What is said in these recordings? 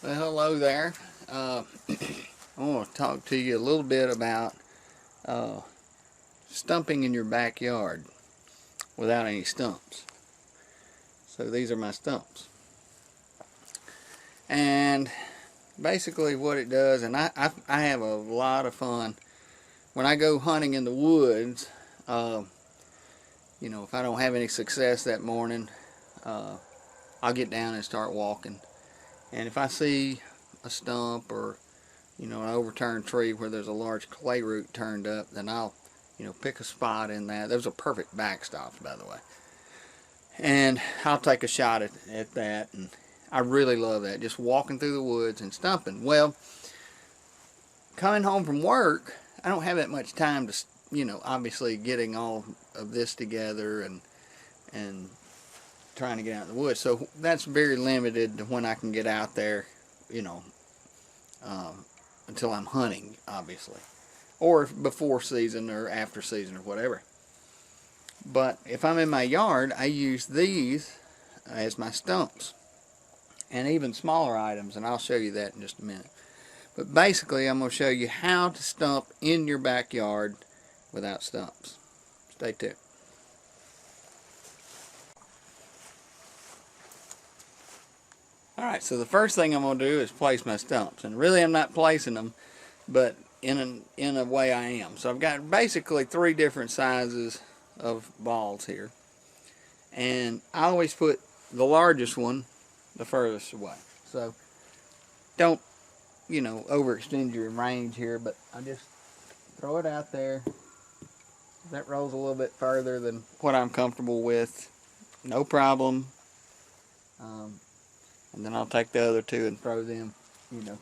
Well, hello there. I want to talk to you a little bit about uh, stumping in your backyard without any stumps. So these are my stumps. And basically what it does, and I have a lot of fun when I go hunting in the woods. If I don't have any success that morning, I'll get down and start walking. And if I see a stump or an overturned tree where there's a large clay root turned up, then I'll pick a spot in that. Those are perfect backstops, by the way, and I'll take a shot at that. And I really love that, just walking through the woods and stumping. Well, coming home from work, I don't have that much time to obviously getting all of this together and trying to get out in the woods, so that's very limited to when I can get out there, until I'm hunting, obviously, or before season or after season or whatever. But if I'm in my yard, I use these as my stumps, and even smaller items, and I'll show you that in just a minute. But basically, I'm going to show you how to stump in your backyard without stumps. Stay tuned. Alright, so the first thing I'm going to do is place my stumps. And really I'm not placing them, but in a way I am. So I've got basically 3 different sizes of balls here. And I always put the largest one the furthest away. So don't, overextend your range here, but I just throw it out there. That rolls a little bit further than what I'm comfortable with. No problem. And then I'll take the other 2 and throw them,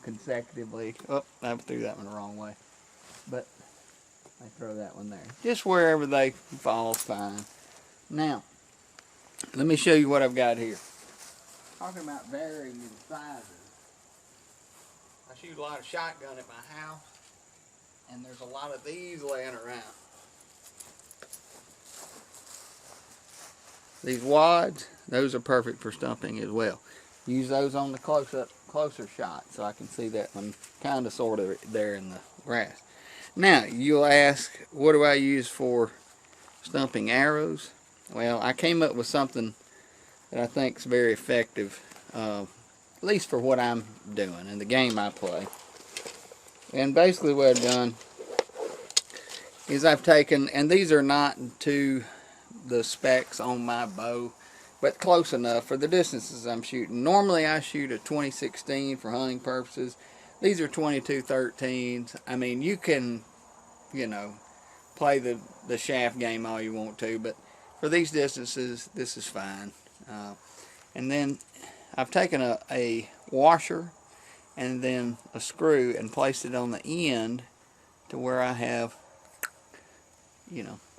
consecutively. Oh, I threw that one the wrong way. But I throw that one there. Just wherever they fall, fine. Now, let me show you what I've got here. Talking about varying in sizes. I shoot a lot of shotgun at my house, and there's a lot of these laying around. These wads, those are perfect for stumping as well. Use those on the closer shot, so I can see that one kind of sort of there in the grass. Now, you'll ask, what do I use for stumping arrows? Well, I came up with something that I think is very effective, at least for what I'm doing and the game I play. And basically what I've done is I've taken, and these are not to the specs on my bow, but close enough for the distances I'm shooting. Normally I shoot a 2016 for hunting purposes. These are 2213s. I mean, you can, play the shaft game all you want to, but for these distances, this is fine. And then I've taken a washer and then a screw and placed it on the end to where I have,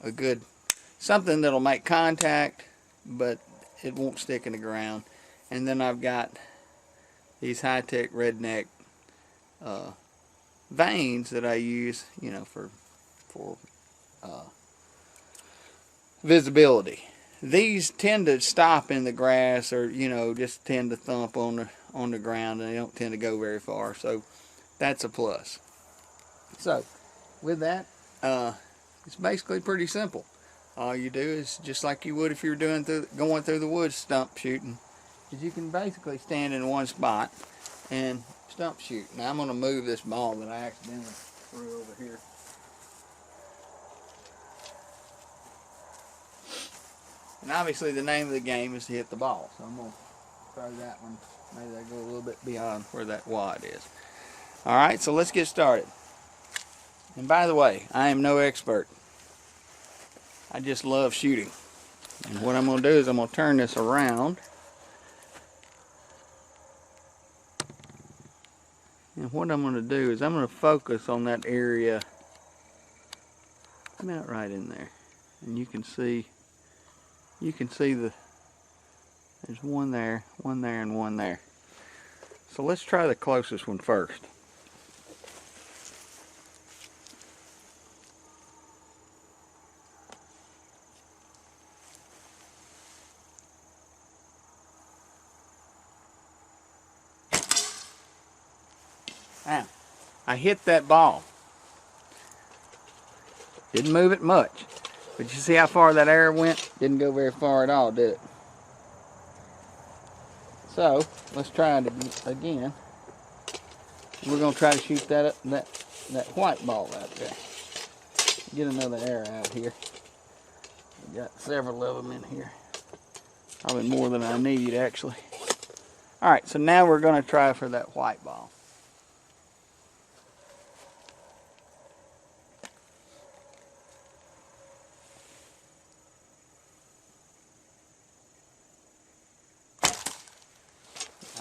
a good, something that'll make contact, but it won't stick in the ground. And then I've got these high-tech redneck vanes that I use, for visibility. These tend to stop in the grass, or just tend to thump on the ground, and they don't tend to go very far. So that's a plus. So with that, it's basically pretty simple. All you do is just like you would if you were going through the woods stump shooting, is you can basically stand in one spot and stump shoot. Now I'm going to move this ball that I accidentally threw over here. And obviously the name of the game is to hit the ball, so I'm going to throw that one. Maybe I go a little bit beyond where that wad is. Alright, so let's get started. And by the way, I am no expert. I just love shooting. And what I'm going to do is I'm going to turn this around. And what I'm going to do is I'm going to focus on that area about right in there. And you can see there's one there, and one there. So let's try the closest one first. Now, I hit that ball. Didn't move it much. But you see how far that arrow went? Didn't go very far at all, did it? So, let's try it again. We're going to try to shoot that white ball out there. Get another arrow out here. We got several of them in here. Probably more than I need, actually. Alright, so now we're going to try for that white ball.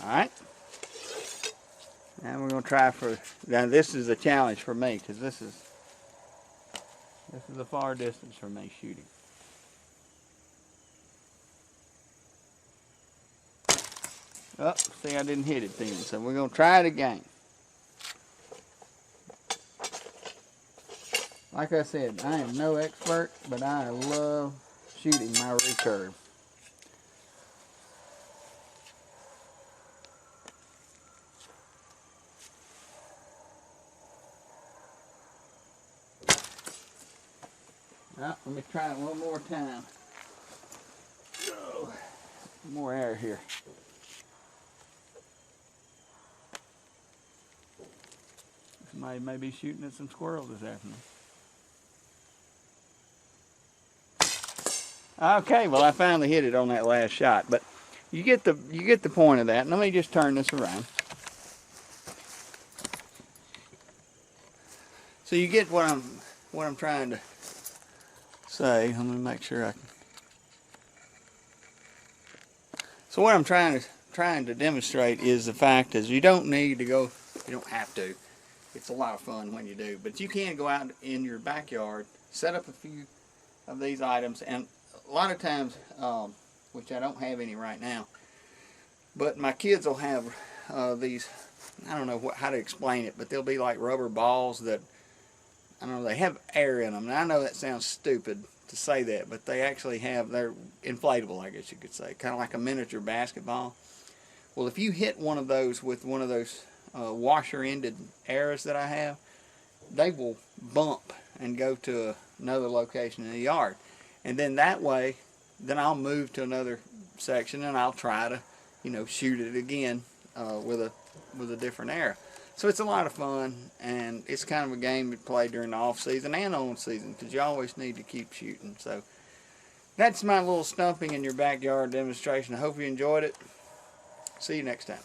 Alright. Now we're going to try for... Now this is a challenge for me, because this is a far distance for me shooting. Oh, see, I didn't hit it then, so we're going to try it again. Like I said, I am no expert, but I love shooting my recurve. Now, let me try it one more time. Oh, more air here. Somebody may be shooting at some squirrels this afternoon. Okay, well I finally hit it on that last shot, but you get the point of that. And let me just turn this around. So you get what I'm trying to say. Let me make sure I can. So what I'm trying to demonstrate is the fact is you don't need to go. You don't have to. It's a lot of fun when you do, but you can go out in your backyard, set up a few of these items, and a lot of times, which I don't have any right now, but my kids will have these, I don't know how to explain it, but they'll be like rubber balls that, I don't know, they have air in them. And I know that sounds stupid to say that, but they actually have, they're inflatable, I guess you could say, kind of like a miniature basketball. Well, if you hit one of those with one of those washer-ended arrows that I have, they will bump and go to another location in the yard. And then that way, then I'll move to another section and I'll try to, you know, shoot it again with a different arrow. So it's a lot of fun, and it's kind of a game you play during the off season and on season, because you always need to keep shooting. So that's my little stumping in your backyard demonstration. I hope you enjoyed it. See you next time.